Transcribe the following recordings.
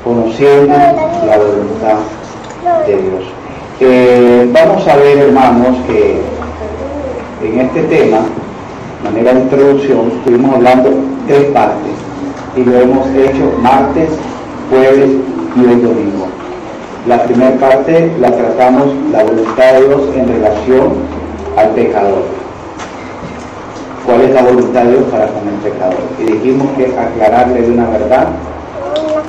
conociendo la voluntad de Dios. Vamos a ver, hermanos, que en este tema, de manera de introducción, estuvimos hablando 3 partes y lo hemos hecho martes, jueves y hoy domingo. La primera parte la tratamos la voluntad de Dios en relación al pecador. ¿Cuál es la voluntad de Dios para con el pecador? Y dijimos que aclararle de una verdad,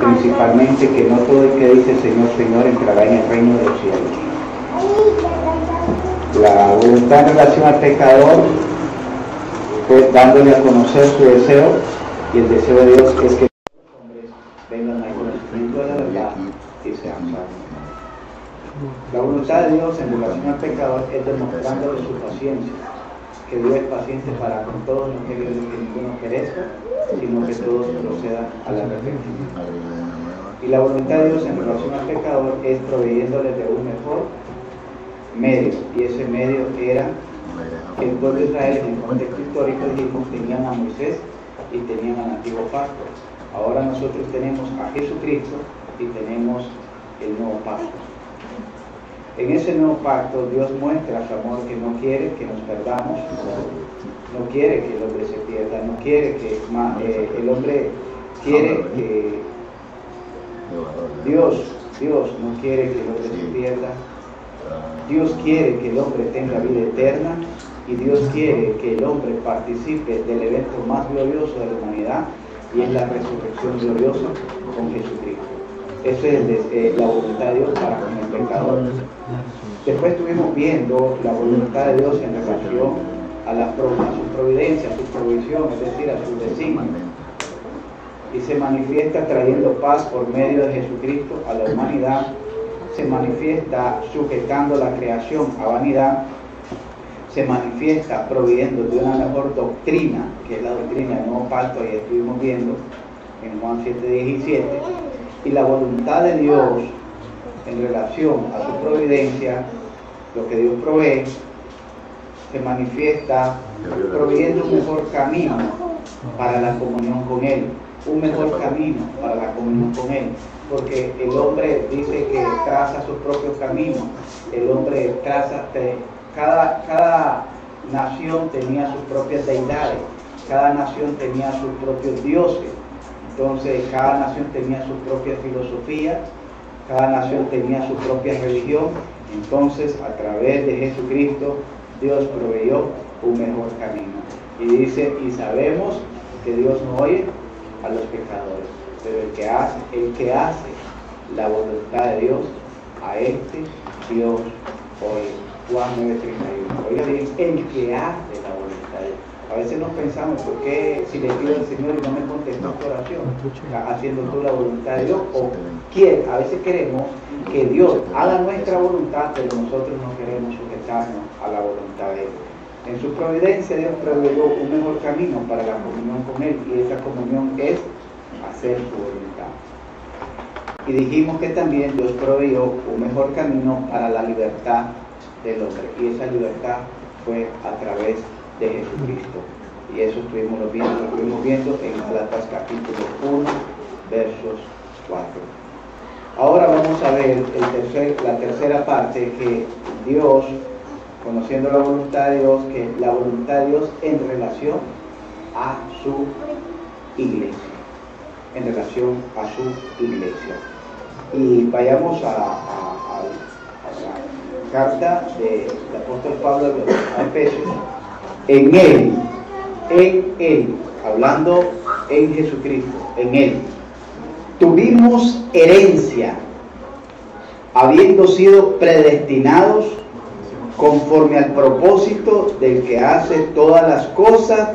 principalmente que no todo el que dice Señor, Señor entrará en el reino de los cielos. La voluntad en relación al pecador, pues dándole a conocer su deseo, y el deseo de Dios es que los hombres vengan al conocimiento de la verdad y sean salvos. La voluntad de Dios en relación al pecador es demostrándole su paciencia, que Dios es paciente para con todos, no quiere que ninguno perezca, sino que todos procedan a la arrepentimiento. Y la voluntad de Dios en relación al pecador es proveyéndole de un mejor medio, y ese medio era el pueblo de Israel. En el contexto histórico dijimos, tenían a Moisés y tenían al antiguo pacto. Ahora nosotros tenemos a Jesucristo y tenemos el nuevo pacto. En ese nuevo pacto Dios muestra su amor, que no quiere que nos perdamos, no quiere que el hombre se pierda, no quiere que el hombre quiere que Dios no quiere que el hombre se pierda. Dios quiere que el hombre tenga vida eterna, y Dios quiere que el hombre participe del evento más glorioso de la humanidad, y es la resurrección gloriosa con Jesucristo. Esa es la voluntad de Dios para con el pecador. Después estuvimos viendo la voluntad de Dios en relación a su providencia, a su provisión, es decir, a su designio. Y se manifiesta trayendo paz por medio de Jesucristo a la humanidad. Se manifiesta sujetando la creación a vanidad. Se manifiesta proveyendo de una mejor doctrina, que es la doctrina del nuevo pacto, y estuvimos viendo en Juan 7:17. Y la voluntad de Dios en relación a su providencia, lo que Dios provee, se manifiesta proveyendo un mejor camino para la comunión con Él. Un mejor camino para la comunión con Él, porque el hombre dice que traza sus propios caminos. El hombre traza, cada nación tenía sus propias deidades, cada nación tenía sus propios dioses. Entonces cada nación tenía su propia filosofía, cada nación tenía su propia religión. Entonces a través de Jesucristo Dios proveyó un mejor camino. Y dice, y sabemos que Dios no oye a los pecadores, pero el que hace la voluntad de Dios, a este Dios oye. Juan 9:31. Oiga bien, el que hace la voluntad de Dios. A veces nos pensamos, ¿por qué si le pido al Señor y no me contestó tu oración? Haciendo tú la voluntad de Dios, o quiere. A veces queremos que Dios haga nuestra voluntad, pero nosotros no queremos sujetarnos a la voluntad de Él. En su providencia Dios proveyó un mejor camino para la comunión con Él, y esa comunión es hacer su voluntad. Y dijimos que también Dios proveyó un mejor camino para la libertad del hombre, y esa libertad fue a través de Jesucristo. Y eso estuvimos viendo en Gálatas capítulo 1, versos 4. Ahora vamos a ver la tercera parte, que Dios, conociendo la voluntad de Dios, que la voluntad de Dios en relación a su iglesia, en relación a su iglesia. Y vayamos a la carta del apóstol Pablo a Efesios. En él, hablando en Jesucristo, en Él, tuvimos herencia, habiendo sido predestinados conforme al propósito del que hace todas las cosas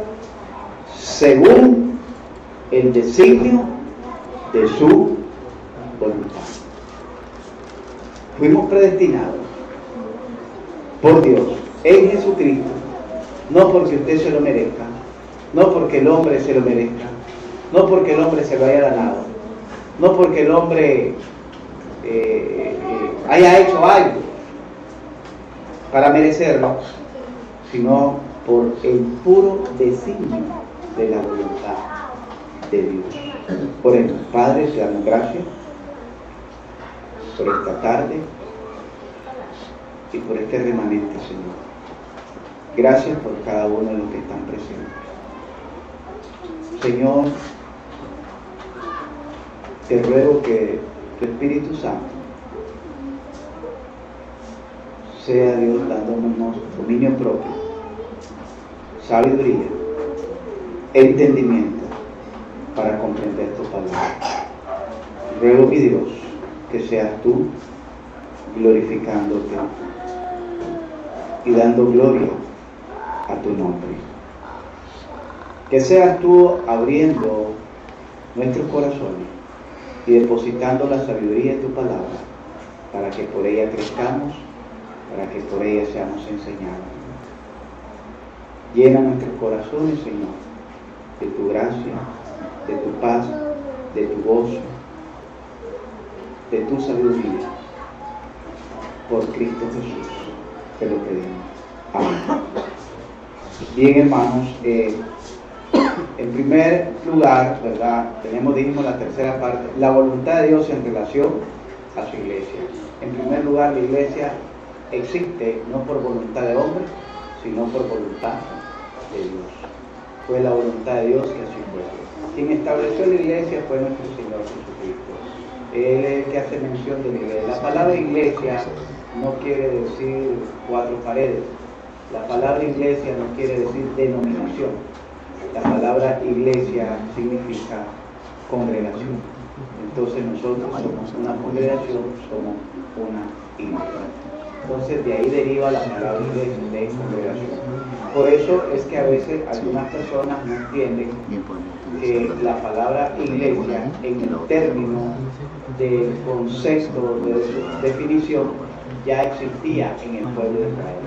según el designio de su voluntad. Fuimos predestinados por Dios en Jesucristo, no porque usted se lo merezca, no porque el hombre se lo merezca, no porque el hombre se lo haya ganado, no porque el hombre haya hecho algo para merecerlo, sino por el puro designio de la voluntad de Dios. Por eso, Padre, te damos gracias por esta tarde y por este remanente, Señor. Gracias por cada uno de los que están presentes. Señor, te ruego que tu Espíritu Santo sea Dios dándonos dominio propio, sabiduría, entendimiento para comprender tu palabra. Ruego, mi Dios, que seas tú glorificándote y dando gloria a tu nombre. Que seas tú abriendo nuestros corazones y depositando la sabiduría de tu palabra para que por ella crezcamos, para que por ella seamos enseñados. Llena nuestros corazones, Señor, de tu gracia, de tu paz, de tu gozo, de tu sabiduría. Por Cristo Jesús te lo pedimos. Amén. Bien, hermanos, en primer lugar, ¿verdad? Dijimos la tercera parte, la voluntad de Dios en relación a su iglesia. En primer lugar, la iglesia existe no por voluntad de hombre, sino por voluntad de Dios. Fue la voluntad de Dios que así fue. Quien estableció la iglesia fue nuestro Señor Jesucristo. Él es el que hace mención de la iglesia. La palabra iglesia no quiere decir cuatro paredes. La palabra iglesia no quiere decir denominación. La palabra iglesia significa congregación. Entonces nosotros somos una congregación, somos una iglesia. Entonces de ahí deriva la palabra iglesia, de congregación. Por eso es que a veces algunas personas no entienden que la palabra iglesia en el término del concepto de su definición ya existía en el pueblo de Israel.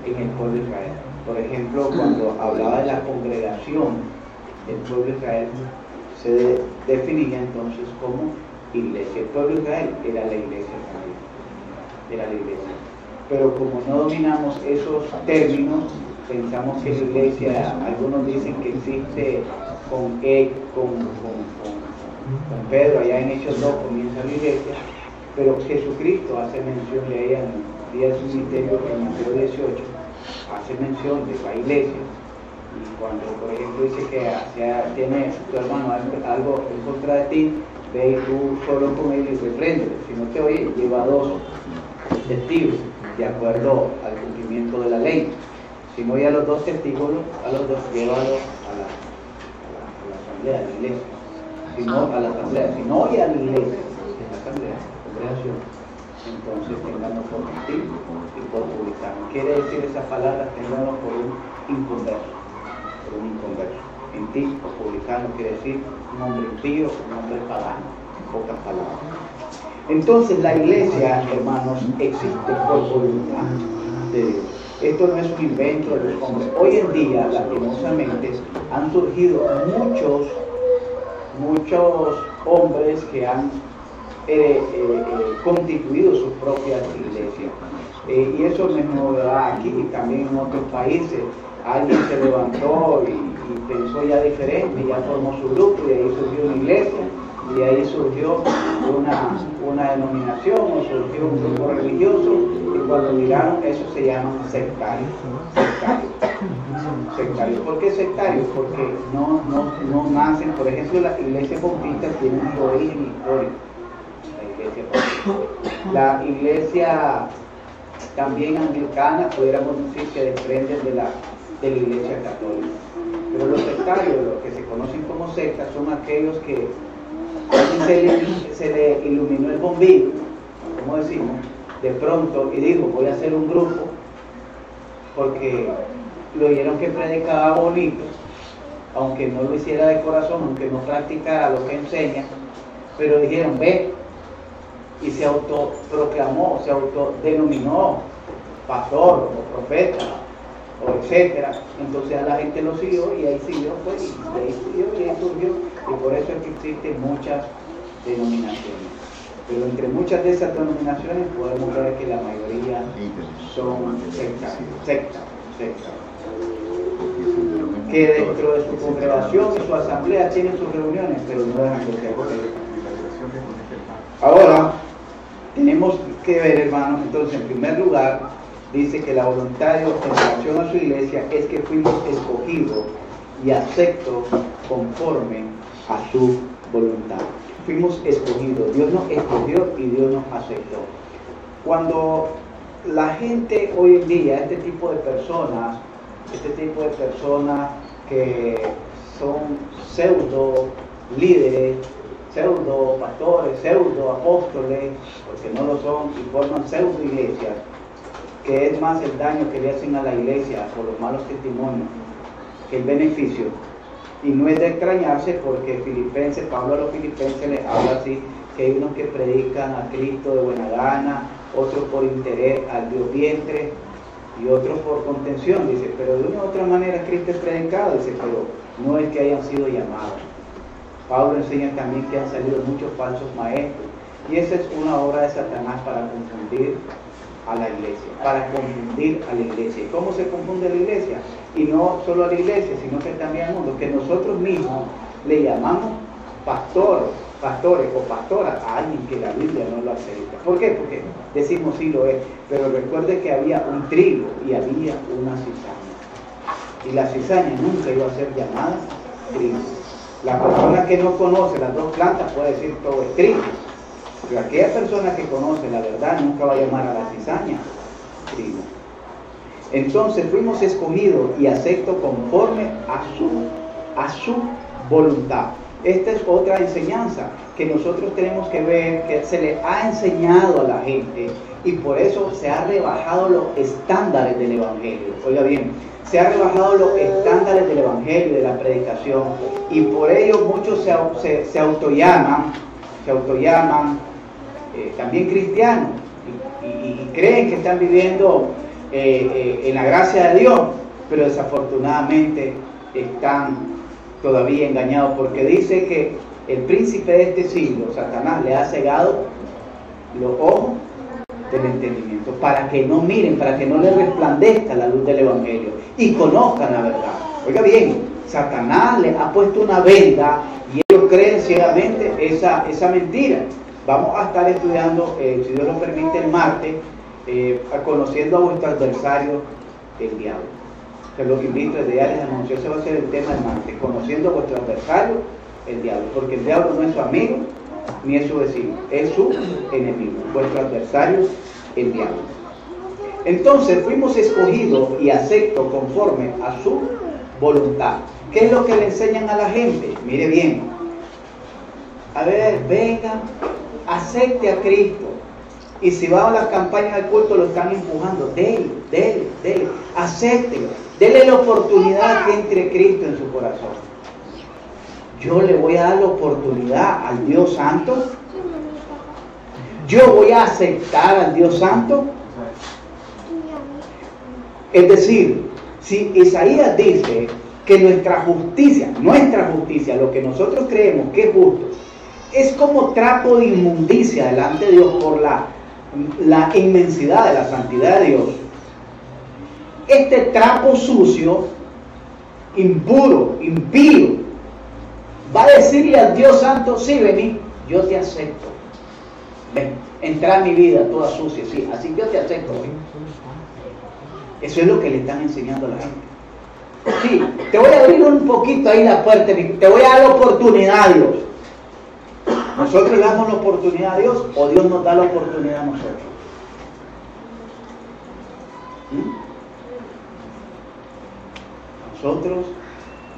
En el pueblo de Israel. Por ejemplo, cuando hablaba de la congregación del pueblo de Israel, se definía entonces como iglesia. El pueblo de Israel era la iglesia también. Era la iglesia. Pero como no dominamos esos términos, pensamos que la iglesia, algunos dicen que existe con Pedro, allá en Hechos 2 comienza la iglesia, pero Jesucristo hace mención de ella en el día de su ministerio, en Mateo 18, hace mención de la iglesia. Y cuando, por ejemplo, dice que tiene tu hermano algo en contra de ti, ve y tú solo con él y repréndele. Si no te oye, lleva dos testigos de acuerdo al cumplimiento de la ley. Si no oye a los dos testigos, a los dos, llévalos a la asamblea, a la iglesia. Si no, a la asamblea. Si no oye a la iglesia, en la asamblea, congregación, entonces ténganlo por mentir y por publicar. Quiere decir esa palabra, ténganlo por un inconverso. Por un inconverso. Mentir o publicar no quiere decir un hombre impío, un hombre pagano, en pocas palabras. Entonces la iglesia, hermanos, existe por voluntad de Dios. Esto no es un invento de los hombres. Hoy en día, lastimosamente, han surgido muchos hombres que han constituido sus propias iglesias. Y eso no es novedad aquí y también en otros países. Alguien se levantó y pensó ya diferente, ya formó su grupo y ahí surgió una iglesia. Y ahí surgió una denominación o surgió un grupo religioso y cuando miraron eso se llama sectario. ¿Por qué sectario? Porque no nacen, por ejemplo, la iglesia bautista tiene un origen histórico. La iglesia también anglicana, pudiéramos decir que desprenden de la iglesia católica. Pero los sectarios, los que se conocen como sectas, son aquellos que se le iluminó el bombillo, como decimos, de pronto y dijo, voy a hacer un grupo porque lo oyeron que predicaba bonito, aunque no lo hiciera de corazón, aunque no practicara lo que enseña, pero dijeron, ve, y se autoproclamó, se autodenominó pastor o profeta o etcétera. Entonces a la gente lo siguió y ahí siguió, pues, y ahí siguió y ahí surgió, y por eso es que existen muchas denominaciones. Pero entre muchas de esas denominaciones podemos ver que la mayoría son sectas, que dentro de su congregación y su asamblea tienen sus reuniones, pero no dejan de ser. Ahora, tenemos que ver, hermanos, entonces en primer lugar, dice que la voluntad de Dios en relación a su iglesia es que fuimos escogidos y aceptos conforme a su voluntad. Fuimos escogidos, Dios nos escogió y Dios nos aceptó. Cuando la gente hoy en día, este tipo de personas que son pseudo líderes, pseudo pastores, pseudo apóstoles, porque no lo son, y forman pseudo iglesias, que es más el daño que le hacen a la iglesia por los malos testimonios que el beneficio. Y no es de extrañarse porque Pablo a los filipenses les habla así, que hay unos que predican a Cristo de buena gana, otros por interés al Dios vientre y otros por contención, dice, pero de una u otra manera Cristo es predicado, dice, pero no es que hayan sido llamados. Pablo enseña también que han salido muchos falsos maestros, y esa es una obra de Satanás para confundir a la iglesia, ¿Y cómo se confunde la iglesia? Y no solo a la iglesia, sino que también al mundo, que nosotros mismos le llamamos pastores o pastoras a alguien que la Biblia no lo acepta. ¿Por qué? Porque decimos sí lo es, pero recuerde que había un trigo y había una cizaña, y la cizaña nunca iba a ser llamada trigo. La persona que no conoce las dos plantas puede decir todo es trigo, pero aquella persona que conoce la verdad nunca va a llamar a la cizaña trigo. Entonces fuimos escogidos y aceptos conforme a su voluntad. Esta es otra enseñanza que nosotros tenemos que ver, que se le ha enseñado a la gente, y por eso se ha rebajado los estándares del Evangelio. Oiga bien, se ha rebajado los estándares del Evangelio y de la predicación, y por ello muchos se autollaman también cristianos, y creen que están viviendo en la gracia de Dios, pero desafortunadamente están todavía engañados, porque dice que el príncipe de este siglo, Satanás, le ha cegado los ojos del entendimiento, para que no miren, para que no les resplandezca la luz del Evangelio y conozcan la verdad. Oiga bien, Satanás les ha puesto una venda y ellos creen ciegamente esa mentira. Vamos a estar estudiando, si Dios lo permite, el martes, conociendo a vuestro adversario, el diablo. Que lo que invito es de diarios de anuncio. Ese va a ser el tema del martes, conociendo a vuestro adversario, el diablo, porque el diablo no es su amigo ni es su vecino, es su enemigo. Vuestro adversario, el diablo. Entonces fuimos escogidos y aceptos conforme a su voluntad. ¿Qué es lo que le enseñan a la gente? Mire bien, a ver, venga, acepte a Cristo. Y si va a las campañas del culto, lo están empujando. Dele, acéptelo. Dele la oportunidad que entre Cristo en su corazón. Yo le voy a dar la oportunidad al Dios Santo. Yo voy a aceptar al Dios Santo. Es decir, si Isaías dice que nuestra justicia, lo que nosotros creemos que es justo, es como trapo de inmundicia delante de Dios por la inmensidad de la santidad de Dios. Este trapo sucio, impuro, impío, va a decirle al Dios Santo: sí, vení, yo te acepto. Ven, entra en mi vida toda sucia, sí, así yo te acepto. Ven. Eso es lo que le están enseñando a la gente. Sí, te voy a abrir un poquito ahí la puerta, te voy a dar la oportunidad a Dios. ¿Nosotros le damos la oportunidad a Dios o Dios nos da la oportunidad a nosotros? ¿Nosotros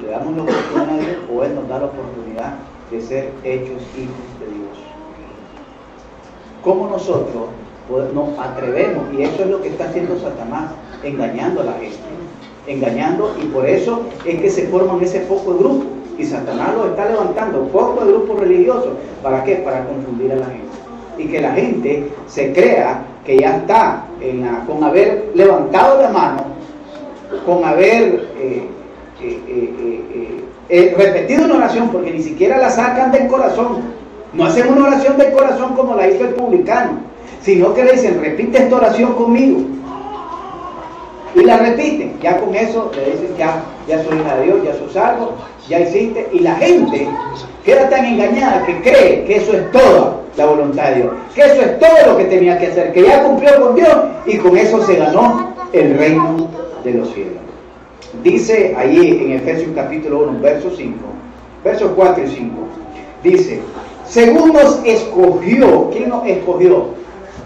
le damos la oportunidad a Dios o Él nos da la oportunidad de ser hechos hijos de Dios? ¿Cómo nosotros nos atrevemos? Y eso es lo que está haciendo Satanás, engañando a la gente. Engañando, y por eso es que se forman ese poco de grupos. Y Satanás lo está levantando, poco de grupos religiosos. ¿Para qué? Para confundir a la gente. Y que la gente se crea que ya está con haber levantado la mano, con haber repetido una oración, porque ni siquiera la sacan del corazón. No hacen una oración del corazón como la hizo el publicano, sino que le dicen: repite esta oración conmigo. Y la repiten. Ya con eso le dicen: ya soy hija de Dios, ya soy salvo, ya hiciste. Y la gente queda tan engañada que cree que eso es todo. la voluntad de Dios. Que eso es todo lo que tenía que hacer, que ya cumplió con Dios y con eso se ganó el reino de los cielos. Dice allí en Efesios capítulo 1, verso 5, versos 4 y 5, dice, según nos escogió, ¿quién nos escogió?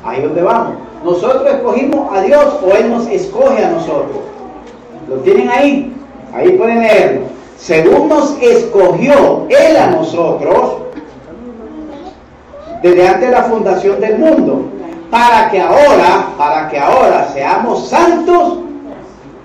Ahí es donde vamos. ¿Nosotros escogimos a Dios o Él nos escoge a nosotros? ¿Lo tienen ahí? Ahí pueden leerlo. Según nos escogió Él a nosotros, desde antes de la fundación del mundo, para que ahora seamos santos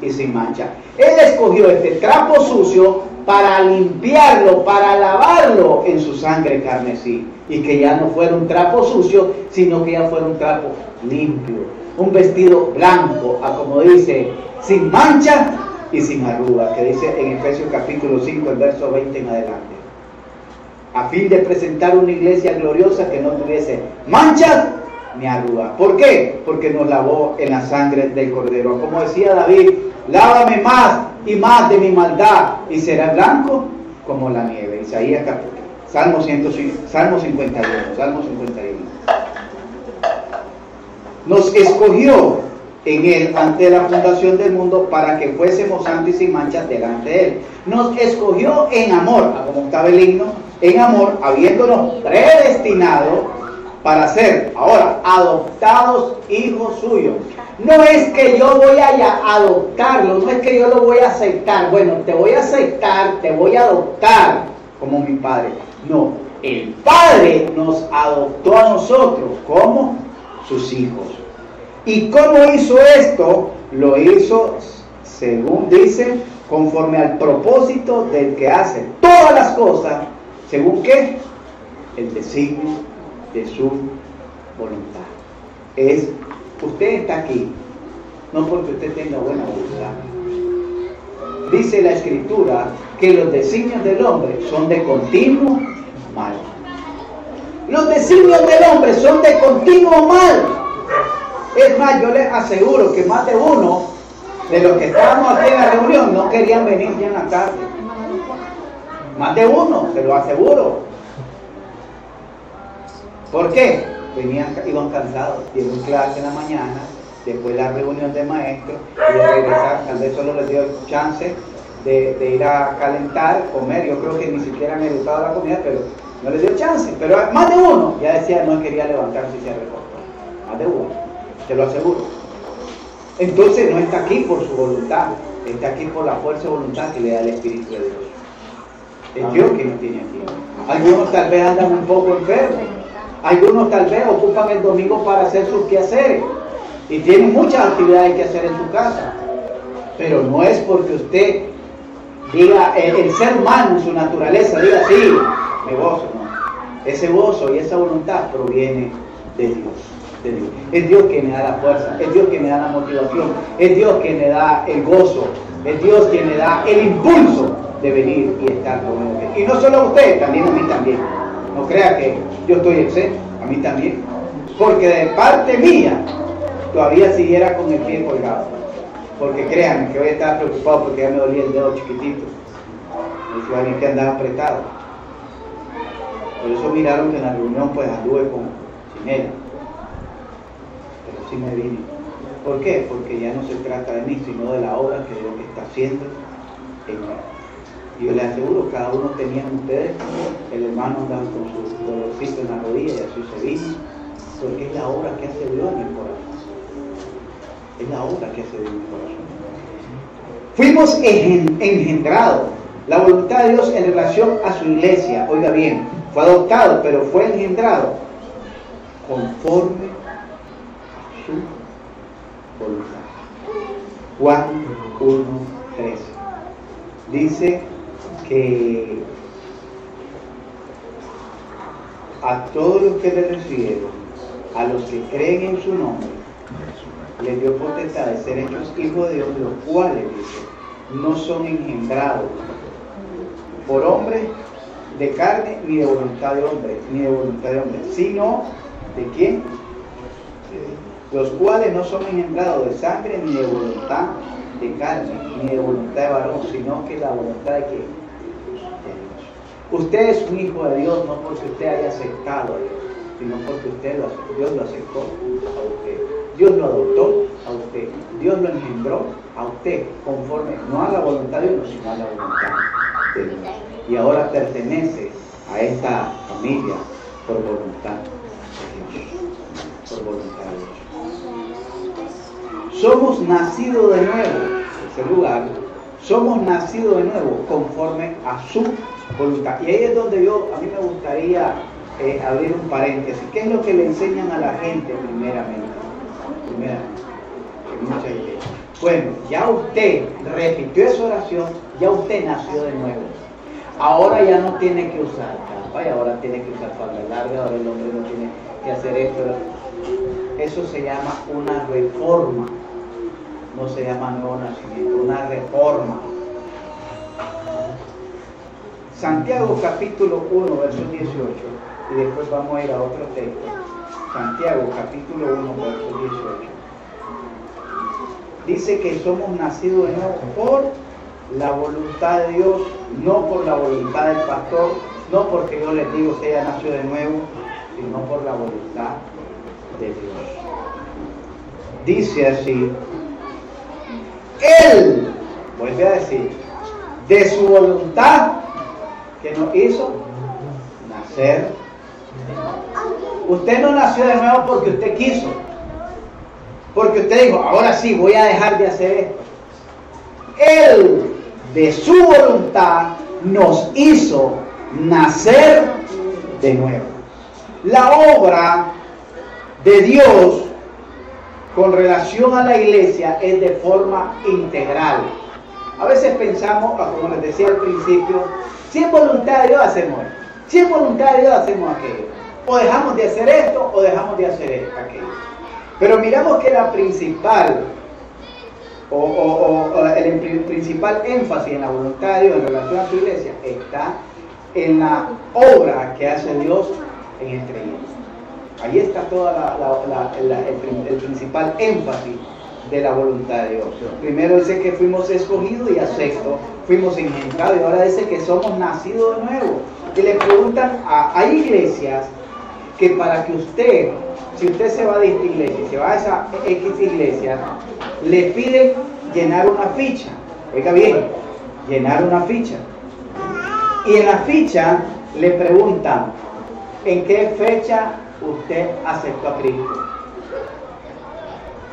y sin mancha. Él escogió este trapo sucio para limpiarlo, para lavarlo en su sangre carmesí, y que ya no fuera un trapo sucio, sino que ya fuera un trapo limpio, un vestido blanco, como dice, sin mancha y sin arruga, que dice en Efesios capítulo 5, el verso 20 en adelante, a fin de presentar una iglesia gloriosa que no tuviese mancha ni arruga. ¿Por qué? Porque nos lavó en la sangre del Cordero. Como decía David, lávame más y más de mi maldad y será blanco como la nieve. Isaías capítulo, Salmo 51. Nos escogió en Él antes de la fundación del mundo para que fuésemos santos y sin manchas delante de Él. Nos escogió en amor, como estaba el himno, en amor, habiéndonos predestinado para ser ahora adoptados hijos suyos. No es que yo voy a adoptarlo, no es que yo lo voy a aceptar. Bueno, te voy a aceptar, te voy a adoptar como mi padre. No, el Padre nos adoptó a nosotros como sus hijos. ¿Y cómo hizo esto? Lo hizo, según dice, conforme al propósito del que hace todas las cosas, ¿según qué? El designio de su voluntad. Usted está aquí, no porque usted tenga buena voluntad. Dice la Escritura que los designios del hombre son de continuo mal. Los designios del hombre son de continuo mal. Es más, yo les aseguro que más de uno de los que estábamos aquí en la reunión no querían venir ya en la tarde. Más de uno, se lo aseguro. ¿Por qué? Iban cansados, dieron clase en la mañana, después la reunión de maestros, y de regresar, tal vez solo les dio chance de ir a calentar, comer. Yo creo que ni siquiera han editado la comida, pero no les dio chance. Pero más de uno ya decía no quería levantarse y se recortó. Más de uno, te lo aseguro. Entonces no está aquí por su voluntad, está aquí por la fuerza de voluntad que le da el Espíritu de Dios. Es Dios que nos tiene aquí. Algunos tal vez andan un poco enfermos. Algunos tal vez ocupan el domingo para hacer sus quehaceres y tienen muchas actividades que hacer en su casa, pero no es porque usted diga, el ser humano en su naturaleza diga, sí, me gozo, no. Ese gozo y esa voluntad proviene de Dios, Es Dios quien le da la fuerza, es Dios quien le da la motivación, es Dios quien le da el gozo, es Dios quien le da el impulso de venir y estar con usted. Y no solo a usted, también a mí también. No crea que yo estoy exento, a mí también. Porque de parte mía, todavía siguiera con el pie colgado. Porque créanme que hoy estaba preocupado porque ya me dolía el dedo chiquitito. Me dijo alguien que andaba apretado. Por eso miraron que en la reunión pues anduve sin él. Pero sí me vine. ¿Por qué? Porque ya no se trata de mí, sino de la obra que Dios está haciendo en mí. Y yo les aseguro, cada uno tenían ustedes, el hermano andaba con su dolorcito en la rodilla y así se vino, porque es la obra que hace Dios en el corazón. Es la obra que hace Dios en el corazón. Fuimos engendrados, la voluntad de Dios en relación a su iglesia, oiga bien, fue adoptado, pero fue engendrado conforme a su voluntad. Juan 1:13 dice que a todos los que le recibieron, a los que creen en su nombre, les dio potestad de ser hechos hijos de Dios, los cuales, dice, no son engendrados por hombre de carne ni de voluntad de hombre, sino ¿de quién? Los cuales no son engendrados de sangre ni de voluntad de carne ni de voluntad de varón, sino que la voluntad de ¿quién? De Dios. Usted es un hijo de Dios no porque usted haya aceptado a Dios, sino porque Dios lo aceptó a usted. Dios lo adoptó a usted. Dios lo engendró a usted conforme no a la voluntad de Dios, sino a la voluntad de Dios. Y ahora pertenece a esta familia por voluntad de Dios. Por voluntad de Dios. Somos nacidos de nuevo, en ese lugar, somos nacidos de nuevo conforme a su voluntad. Y ahí es donde a mí me gustaría abrir un paréntesis. ¿Qué es lo que le enseñan a la gente primeramente? En muchas iglesias. Bueno, ya usted repitió esa oración, ya usted nació de nuevo. Ahora ya no tiene que usar capa, y ahora tiene que usar falda larga, ahora el hombre no tiene que hacer esto. Eso se llama una reforma. No se llama nuevo nacimiento, una reforma. Santiago capítulo 1, verso 18, y después vamos a ir a otro texto. Santiago capítulo 1, verso 18. Dice que somos nacidos de nuevo por la voluntad de Dios, no por la voluntad del pastor, no porque yo les digo que ella nació de nuevo, sino por la voluntad de Dios. Dice así, Él, vuelve a decir, de su voluntad, que nos hizo nacer. Usted no nació de nuevo porque usted quiso, porque usted dijo, ahora sí, voy a dejar de hacer esto. Él, de su voluntad, nos hizo nacer de nuevo. La obra de Dios con relación a la iglesia es de forma integral. A veces pensamos, como les decía al principio, si es voluntad de Dios hacemos esto, si es voluntad de Dios hacemos aquello, o dejamos de hacer esto o dejamos de hacer aquello. Pero miramos que la principal el principal énfasis en la voluntad de Dios en relación a su iglesia está en la obra que hace Dios en el creyente. Ahí está toda el principal énfasis de la voluntad de Dios. Primero dice que fuimos escogidos y a sexto fuimos engendrados, y ahora dice que somos nacidos de nuevo. Y le preguntan hay iglesias que para que usted, si usted se va de esta iglesia, se va a esa X iglesia, le piden llenar una ficha. Oiga bien, llenar una ficha. Y en la ficha le preguntan, ¿en qué fecha usted aceptó a Cristo?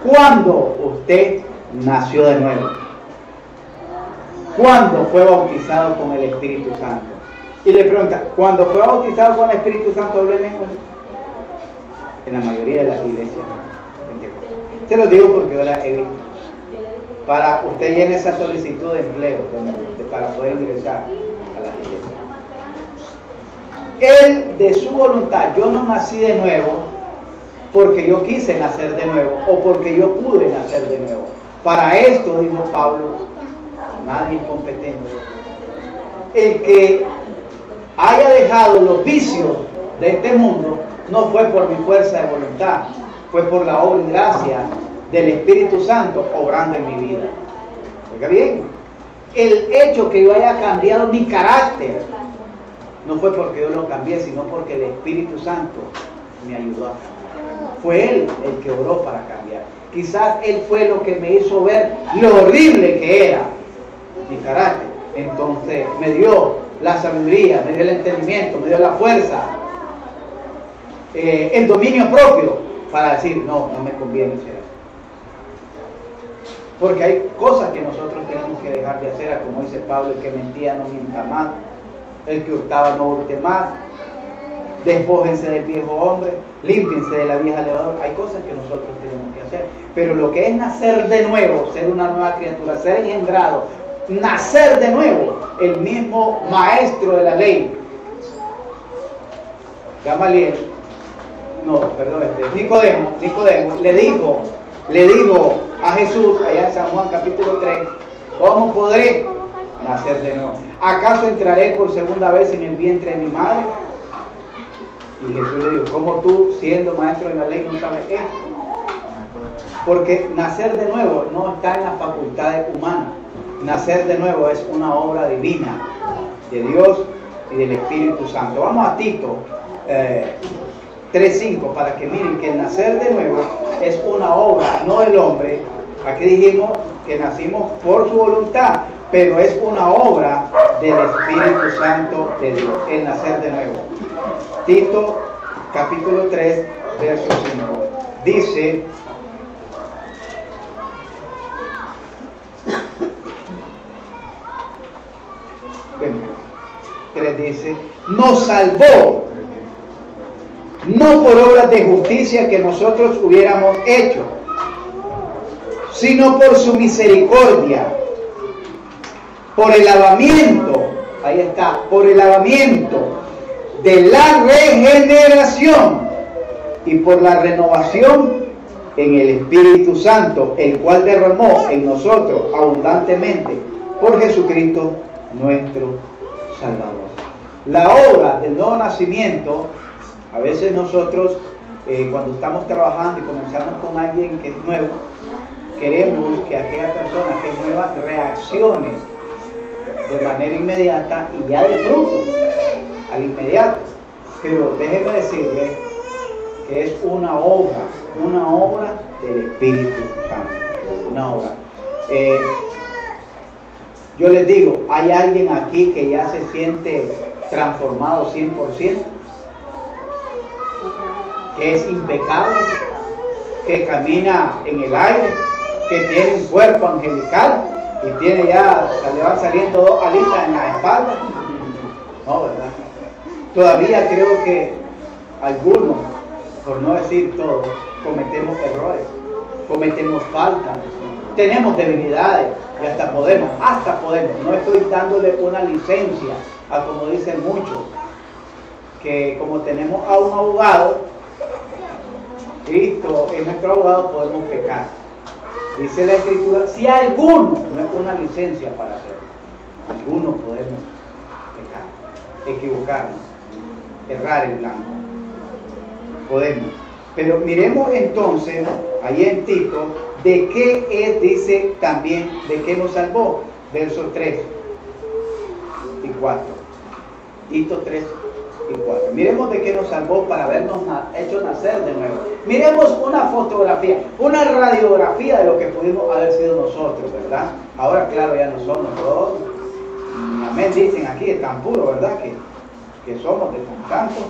¿Cuándo usted nació de nuevo? ¿Cuándo fue bautizado con el Espíritu Santo? Y le preguntan, ¿cuándo fue bautizado con el Espíritu Santo? ¿Habló en lengua? En la mayoría de las iglesias. Se lo digo porque yo la he visto. Para usted llene esa solicitud de empleo para poder ingresar a las iglesias. Él, de su voluntad, yo no nací de nuevo porque yo quise nacer de nuevo o porque yo pude nacer de nuevo. Para esto, dijo Pablo, nadie es competente. El que haya dejado los vicios de este mundo no fue por mi fuerza de voluntad, fue por la obra y gracia del Espíritu Santo obrando en mi vida. Oiga bien, el hecho que yo haya cambiado mi carácter no fue porque yo lo cambié, sino porque el Espíritu Santo me ayudó a cambiar. Fue Él el que obró para cambiar. Quizás Él fue lo que me hizo ver lo horrible que era mi carácter. Entonces me dio la sabiduría, me dio el entendimiento, me dio la fuerza, el dominio propio para decir, no me conviene hacer eso. Porque hay cosas que nosotros tenemos que dejar de hacer, como dice Pablo, el que mentía no mienta más, el que hurtaba no hurte más, despójense del viejo hombre, límpiense de la vieja levadura. Hay cosas que nosotros tenemos que hacer, pero lo que es nacer de nuevo, ser una nueva criatura, ser engendrado, nacer de nuevo, el mismo maestro de la ley, Gamaliel, Nicodemo, le dijo a Jesús, allá en San Juan capítulo 3, ¿cómo podré nacer de nuevo? ¿Acaso entraré por segunda vez en el vientre de mi madre? Y Jesús le dijo, ¿cómo tú, siendo maestro de la ley, no sabes esto? Porque nacer de nuevo no está en las facultades humanas. Nacer de nuevo es una obra divina de Dios y del Espíritu Santo. Vamos a Tito, 3:5, para que miren que el nacer de nuevo es una obra, no del hombre. Aquí dijimos que nacimos por su voluntad, pero es una obra del Espíritu Santo de Dios, el nacer de nuevo. Tito, capítulo 3, verso 5. Dice: dice, nos salvó, no por obras de justicia que nosotros hubiéramos hecho, sino por su misericordia, por el lavamiento, ahí está, por el lavamiento de la regeneración y por la renovación en el Espíritu Santo, el cual derramó en nosotros abundantemente por Jesucristo nuestro Salvador. La obra del nuevo nacimiento, a veces nosotros cuando estamos trabajando y comenzamos con alguien que es nuevo, queremos que aquella persona que es nueva reaccione de manera inmediata y ya de fruto al inmediato. Pero déjenme decirles que es una obra del Espíritu Santo, una obra. Yo les digo, ¿hay alguien aquí que ya se siente transformado 100%? Que es impecable, que camina en el aire, que tiene un cuerpo angelical y tiene ya, le van saliendo 2 alitas en la espalda. No, ¿verdad? Todavía creo que algunos, por no decir todos, cometemos errores, cometemos faltas, tenemos debilidades y hasta podemos. No estoy dándole una licencia a como dicen muchos, que como tenemos a un abogado, Cristo es nuestro abogado, podemos pecar. Dice la Escritura, si alguno, no es una licencia para hacerlo, algunos podemos pecar, equivocarnos, errar el blanco. Podemos. Pero miremos entonces, ahí en Tito, de qué es, dice también, de qué nos salvó. Versos 3 y 4. Tito 3 y 4. Miremos de qué nos salvó para habernos hecho nacer de nuevo. Miremos una fotografía, una radiografía de lo que pudimos haber sido nosotros, ¿verdad? Ahora, claro, ya no somos todos. Amén, dicen aquí, es tan puro, ¿verdad? Que somos de tan santo.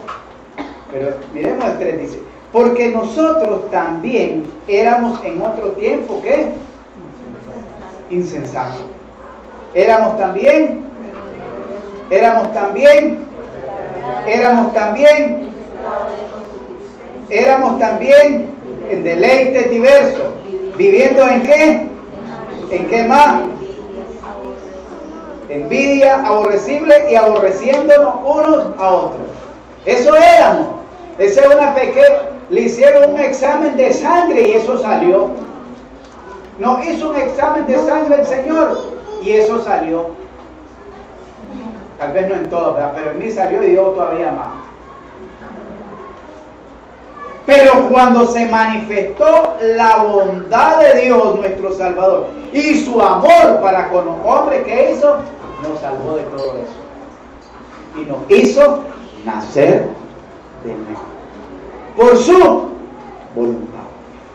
Pero miremos el 3, dice, porque nosotros también éramos en otro tiempo, ¿qué? Insensatos. Éramos también en deleites diversos, viviendo ¿en qué? ¿En qué más? Envidia, aborrecible y aborreciéndonos unos a otros. Eso éramos. Esa es una pequeña. Le hicieron un examen de sangre y eso salió. No hizo un examen de sangre el Señor y eso salió. Tal vez no en todo, ¿verdad? Pero en mí salió y yo todavía más. Pero cuando se manifestó la bondad de Dios, nuestro Salvador, y su amor para con los hombres, ¿qué hizo? Nos salvó de todo eso. Y nos hizo nacer de nuevo. Por su voluntad.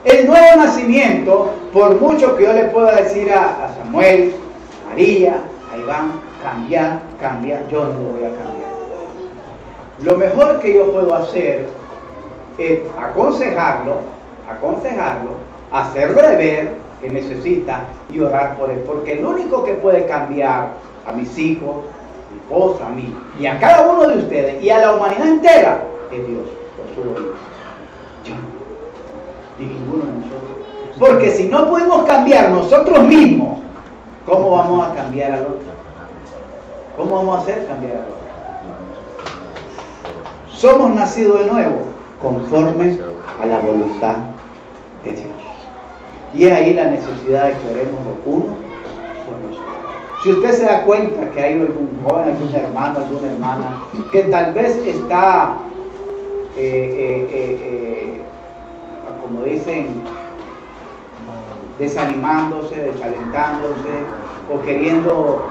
El nuevo nacimiento, por mucho que yo le pueda decir a Samuel, a María, a Iván, cambiar, yo no lo voy a cambiar. Lo mejor que yo puedo hacer es aconsejarlo, hacerle ver que necesita y orar por él, porque el único que puede cambiar a mis hijos, a mi esposa, a mí y a cada uno de ustedes y a la humanidad entera es Dios, por su voluntad. Yo y ninguno de nosotros, porque si no podemos cambiar nosotros mismos, ¿cómo vamos a cambiar al otro? ¿Cómo vamos a hacer cambiar al otro? Somos nacidos de nuevo conforme a la voluntad de Dios. Y es ahí la necesidad de que oremos los unos por nosotros. Si usted se da cuenta que hay algún joven, algún hermano, alguna hermana que tal vez está, como dicen, desanimándose, desalentándose, o queriendo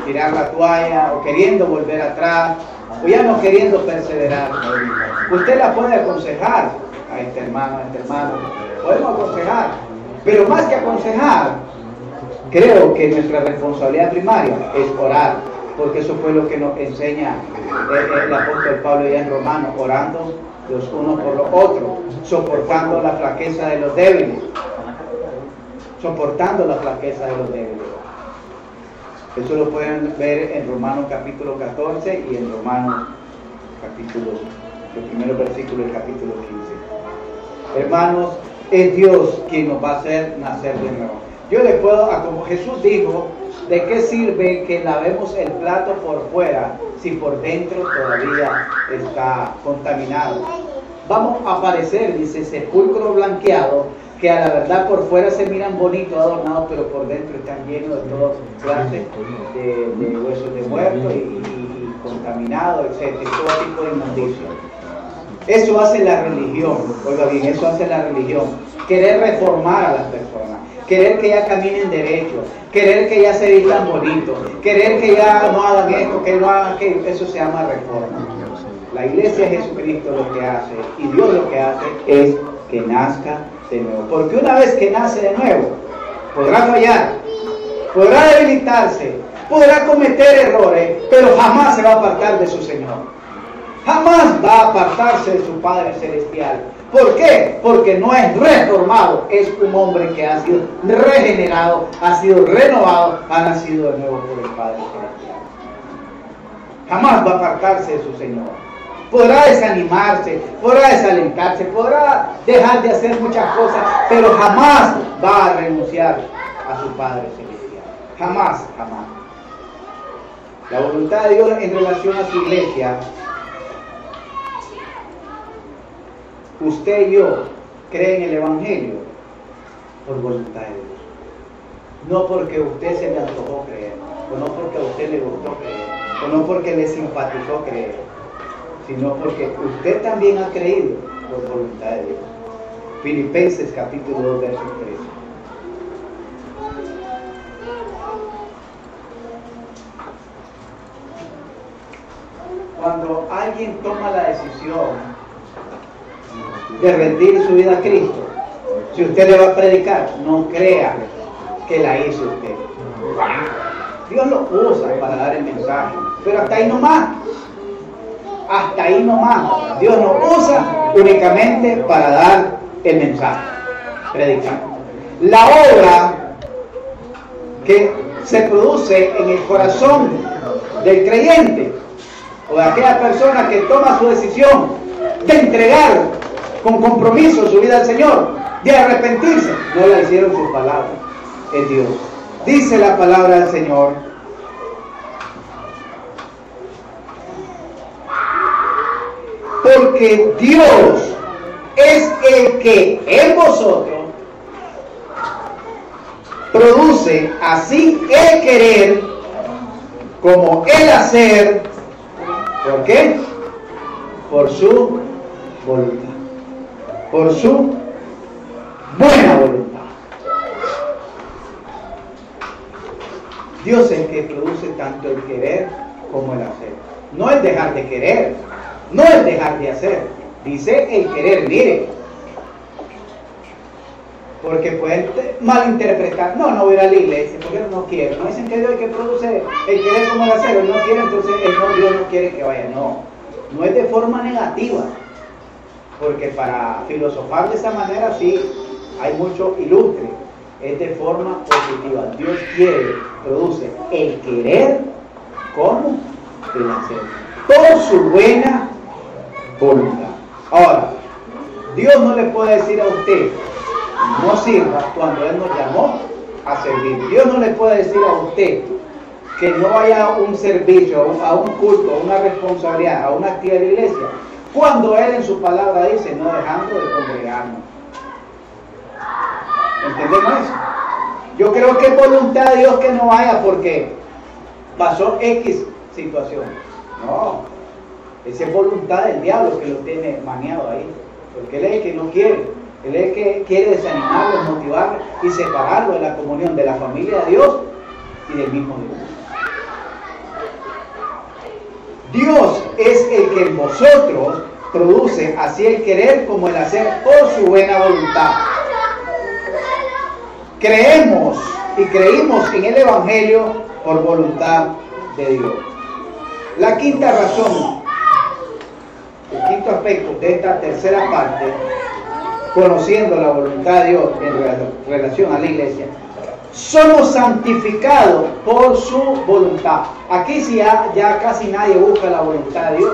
tirar la toalla, o queriendo volver atrás, o ya no queriendo perseverar, Usted la puede aconsejar a este hermano, podemos aconsejar, pero más que aconsejar, creo que nuestra responsabilidad primaria es orar, porque eso fue lo que nos enseña el apóstol Pablo ya en Romanos, orando los unos por los otros, soportando la flaqueza de los débiles, soportando la flaqueza de los débiles. Eso lo pueden ver en Romanos capítulo 14 y en Romanos capítulo, el primer versículo del capítulo 15. Hermanos, es Dios quien nos va a hacer nacer de nuevo. Yo les puedo, como Jesús dijo, ¿de qué sirve que lavemos el plato por fuera si por dentro todavía está contaminado? Vamos a parecer, dice, sepulcro blanqueado, que a la verdad por fuera se miran bonitos, adornados, pero por dentro están llenos de toda clase de huesos de muertos y contaminados, etc. Todo tipo de inmundicia. Eso hace la religión, oiga bien, eso hace la religión. Querer reformar a las personas, querer que ya caminen derecho, querer que ya se vistan bonitos, querer que ya no hagan esto, que no hagan aquello, eso se llama reforma. La iglesia de Jesucristo lo que hace, y Dios lo que hace, es que nazca de nuevo. Porque una vez que nace de nuevo, podrá fallar, podrá debilitarse, podrá cometer errores, pero jamás se va a apartar de su Señor. Jamás va a apartarse de su Padre Celestial. ¿Por qué? Porque no es reformado, es un hombre que ha sido regenerado, ha sido renovado, ha nacido de nuevo por el Padre Celestial. Jamás va a apartarse de su Señor. Podrá desanimarse, podrá desalentarse, podrá dejar de hacer muchas cosas, pero jamás va a renunciar a su Padre Celestial. Jamás, jamás. La voluntad de Dios en relación a su iglesia, usted y yo creen en el Evangelio por voluntad de Dios. No porque a usted se le antojó creer, o no porque a usted le gustó creer, o no porque le simpatizó creer, sino porque usted también ha creído por voluntad de Dios. Filipenses capítulo 2, verso 13. Cuando alguien toma la decisión de rendir su vida a Cristo, si usted le va a predicar, no crea que la hizo usted. Dios lo usa para dar el mensaje, pero hasta ahí nomás. Hasta ahí nomás. Dios lo usa únicamente para dar el mensaje, predicar. La obra que se produce en el corazón del creyente o de aquella persona que toma su decisión de entregar con compromiso su vida al Señor, de arrepentirse, no la hicieron sus palabras, es Dios. Dice la palabra del Señor: porque Dios es el que en vosotros produce así el querer como el hacer. ¿Por qué? Por su voluntad, por su buena voluntad. Dios es el que produce tanto el querer como el hacer. No el dejar de querer, no el dejar de hacer. Dice el querer, mire. Porque pueden malinterpretar. No voy a ir a la iglesia porque no quiero. No dicen que Dios es el que produce el querer como el hacer. Él no quiere, entonces Dios no quiere que vaya. No es de forma negativa. Porque para filosofar de esa manera sí hay mucho ilustre. Es de forma positiva. Dios quiere, produce el querer como el hacer, por su buena voluntad. Ahora, Dios no le puede decir a usted no sirva cuando Él nos llamó a servir. Dios no le puede decir a usted que no vaya a un servicio, a un culto, a una responsabilidad, a una actividad de iglesia, cuando Él en su palabra dice no dejando de congregarnos. ¿Entendemos eso? Yo creo que es voluntad de Dios que no vaya porque pasó X situación. No, esa es voluntad del diablo que lo tiene maniado ahí, porque Él es el que no quiere. Él es el que quiere desanimarlo, motivarlo y separarlo de la comunión de la familia de Dios y del mismo Dios. Dios es el que en vosotros produce así el querer como el hacer por su buena voluntad. Creemos y creímos en el Evangelio por voluntad de Dios. La quinta razón, el quinto aspecto de esta tercera parte, conociendo la voluntad de Dios en relación a la iglesia, somos santificados por su voluntad. Aquí sí ya casi nadie busca la voluntad de Dios.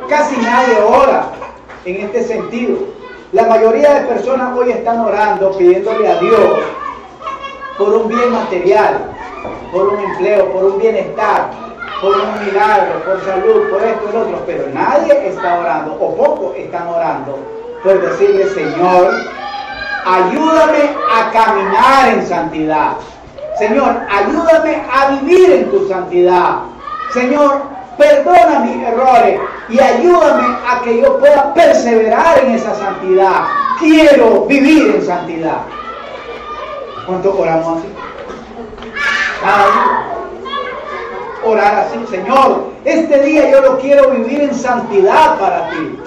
Casi nadie ora en este sentido. La mayoría de personas hoy están orando, pidiéndole a Dios por un bien material, por un empleo, por un bienestar, por un milagro, por salud, por esto y lo otro, pero nadie está orando, o pocos están orando, por decirle: Señor, ayúdame a caminar en santidad. Señor, ayúdame a vivir en tu santidad. Señor, perdona mis errores y ayúdame a que yo pueda perseverar en esa santidad. Quiero vivir en santidad. ¿Cuántos oramos así? Cada día. Orar así: Señor, este día yo lo quiero vivir en santidad para ti.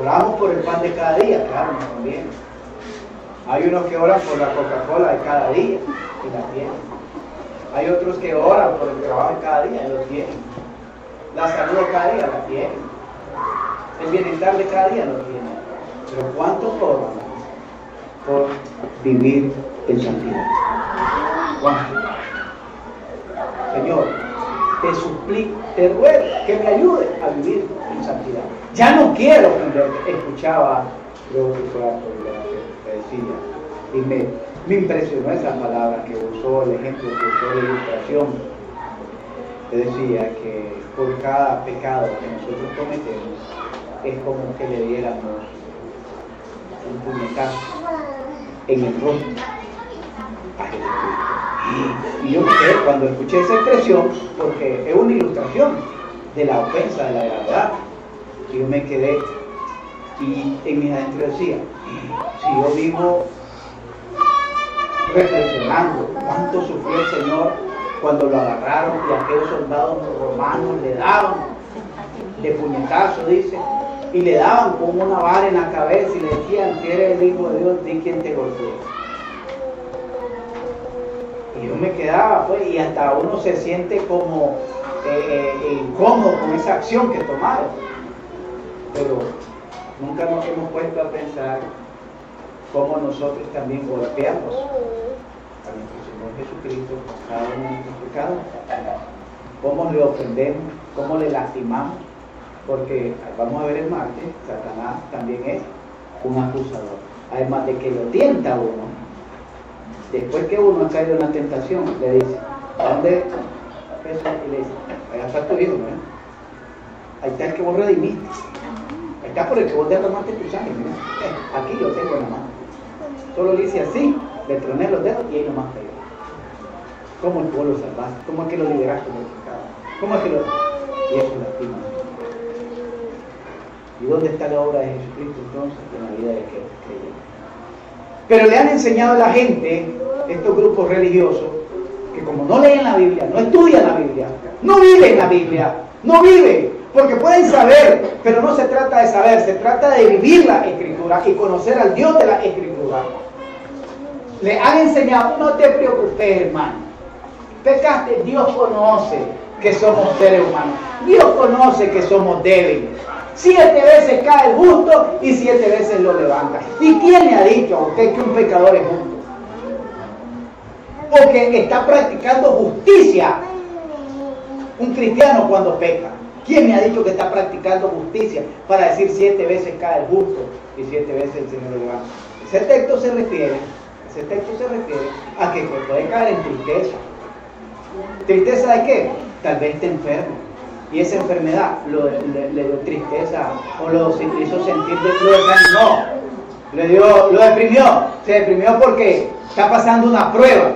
Oramos por el pan de cada día, claro, nos conviene. Hay unos que oran por la Coca-Cola de cada día y la tienen. Hay otros que oran por el trabajo de cada día y lo tienen. La salud de cada día la tienen. El bienestar de cada día lo tienen. Pero ¿cuántos oran por vivir en santidad? ¿Cuántos? Señor, te suplico, te ruego que me ayude a vivir en santidad. Ya no quiero ofenderte. Escuchaba, creo que fue que decía, y me impresionó esa palabra que usó, el ejemplo que usó de ilustración. Que decía que por cada pecado que nosotros cometemos es como que le diéramos un puñetazo en el rostro a Jesucristo. Y yo me quedé cuando escuché esa expresión, porque es una ilustración de la ofensa, de la gravedad. Y yo me quedé, y en mis adentro decía: si yo vivo reflexionando cuánto sufrió el Señor cuando lo agarraron y aquellos soldados romanos le daban de puñetazo, dice, y le daban con una vara en la cabeza y le decían: si eres el Hijo de Dios, di quién te golpeó. Y yo me quedaba, pues, y hasta uno se siente como incómodo con esa acción que tomaron. Pero nunca nos hemos puesto a pensar cómo nosotros también golpeamos a nuestro Señor Jesucristo por cada uno de nuestros pecados, cómo le ofendemos, cómo le lastimamos, porque vamos a ver el martes, Satanás también es un acusador, además de que lo tienta a uno. Después que uno ha caído en la tentación, le dice: ¿dónde eso? Y le dice: allá está tu hijo, ¿no? Ahí está el que vos redimiste, ahí está por el que vos derramaste tu sangre, ¿no? Aquí lo tengo en la mano. Solo le hice así, le troné los dedos y ahí nomás pegó. ¿Cómo es que vos lo salvaste? ¿Cómo es que lo liberaste del pecado? ¿Cómo es que lo...? Y eso lastima. ¿Y dónde está la obra de Jesucristo entonces en la vida de aquel creyente? Pero le han enseñado a la gente, estos grupos religiosos, que como no leen la Biblia, no estudian la Biblia, no viven la Biblia, no viven, porque pueden saber, pero no se trata de saber, se trata de vivir la Escritura y conocer al Dios de la Escritura. Le han enseñado: no te preocupes, hermano, pecaste, Dios conoce que somos seres humanos, Dios conoce que somos débiles. 7 veces cae el justo y 7 veces lo levanta. ¿Y quién le ha dicho a usted que un pecador es justo? O que está practicando justicia un cristiano cuando peca. ¿Quién me ha dicho que está practicando justicia para decir 7 veces cae el justo y 7 veces el Señor lo levanta? Ese texto se refiere a que puede caer en tristeza. ¿Tristeza de qué? Tal vez esté enfermo. Y esa enfermedad le dio tristeza o lo hizo sentir, lo desanimó, lo deprimió. Se deprimió porque está pasando una prueba.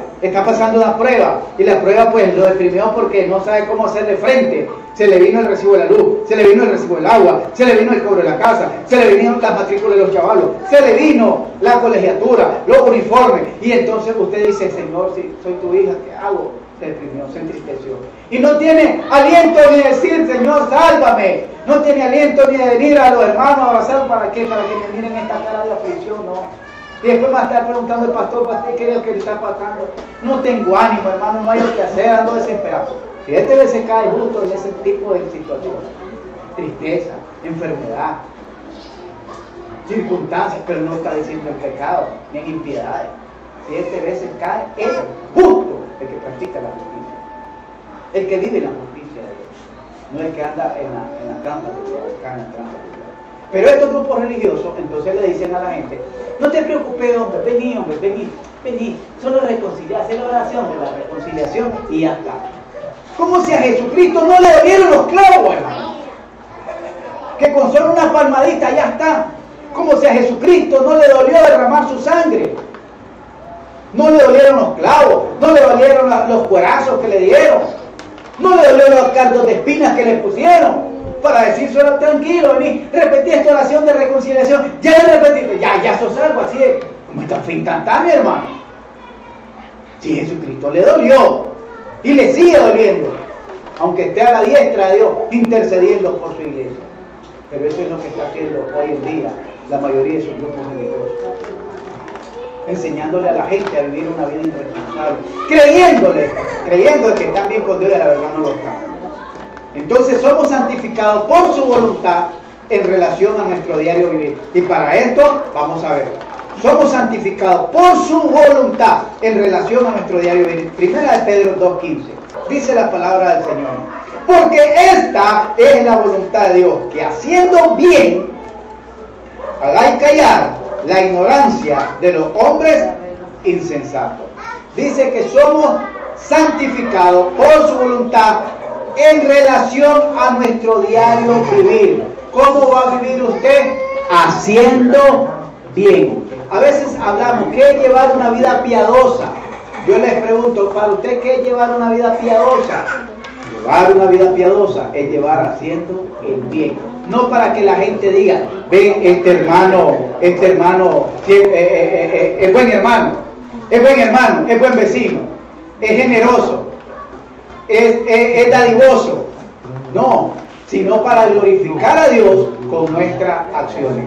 Y la prueba pues lo deprimió porque no sabe cómo hacerle frente. Se le vino el recibo de la luz, se le vino el recibo del agua, se le vino el cobro de la casa, se le vino las matrículas de los chavalos, se le vino la colegiatura, los uniformes. Y entonces usted dice: Señor, si soy tu hija, ¿qué hago? se deprimió, se entristeció. Y no tiene aliento ni de decir, Señor, sálvame. No tiene aliento ni de venir a los hermanos a abrazar. ¿Para qué? Para que me miren esta cara de aflicción, no. Y después va a estar preguntando el pastor, ¿qué es lo que le está pasando? No tengo ánimo, hermano, no hay lo que hacer, ando desesperado. Si este vez se cae justo en ese tipo de situación, tristeza, enfermedad, circunstancias, pero no está diciendo el pecado, ni en impiedades. Si este vez se cae, es justo el que practica la justicia, el que vive la justicia de Dios, no el que anda en la trampa de Dios, cae en la trampa de Dios. Pero estos grupos religiosos entonces le dicen a la gente, no te preocupes, hombre, vení, solo reconciliar, hacer la oración de la reconciliación y ya está. Como si a Jesucristo no le dolieron los clavos, hermano, que con solo una palmadita ya está. Como si a Jesucristo no le dolió derramar su sangre, no le dolieron los clavos, no le dolieron los cuerazos que le dieron, no le dolieron los cardos de espinas que le pusieron, para decir solo tranquilo, vení, repetí esta oración de reconciliación, ya le repetí, ya sos algo así, como esta fe instantánea, hermano. Si Jesucristo le dolió y le sigue doliendo, aunque esté a la diestra de Dios intercediendo por su iglesia. Pero eso es lo que está haciendo hoy en día la mayoría de sus grupos religiosos, enseñándole a la gente a vivir una vida irresponsable, creyendo que están bien con Dios y la verdad no lo están. Entonces somos santificados por su voluntad en relación a nuestro diario vivir. Y para esto, vamos a ver, somos santificados por su voluntad en relación a nuestro diario vivir. Primera de Pedro 2:15, dice la palabra del Señor, porque esta es la voluntad de Dios, que haciendo bien, hagáis callar la ignorancia de los hombres insensatos. Dice que somos santificados por su voluntad en relación a nuestro diario vivir. ¿Cómo va a vivir usted? Haciendo bien. A veces hablamos, ¿qué es llevar una vida piadosa? Yo les pregunto, para usted, ¿qué es llevar una vida piadosa? Llevar una vida piadosa es llevar haciendo el bien. No para que la gente diga, ven, este hermano, es buen hermano, es buen vecino, es generoso, es dadivoso. No, sino para glorificar a Dios con nuestras acciones.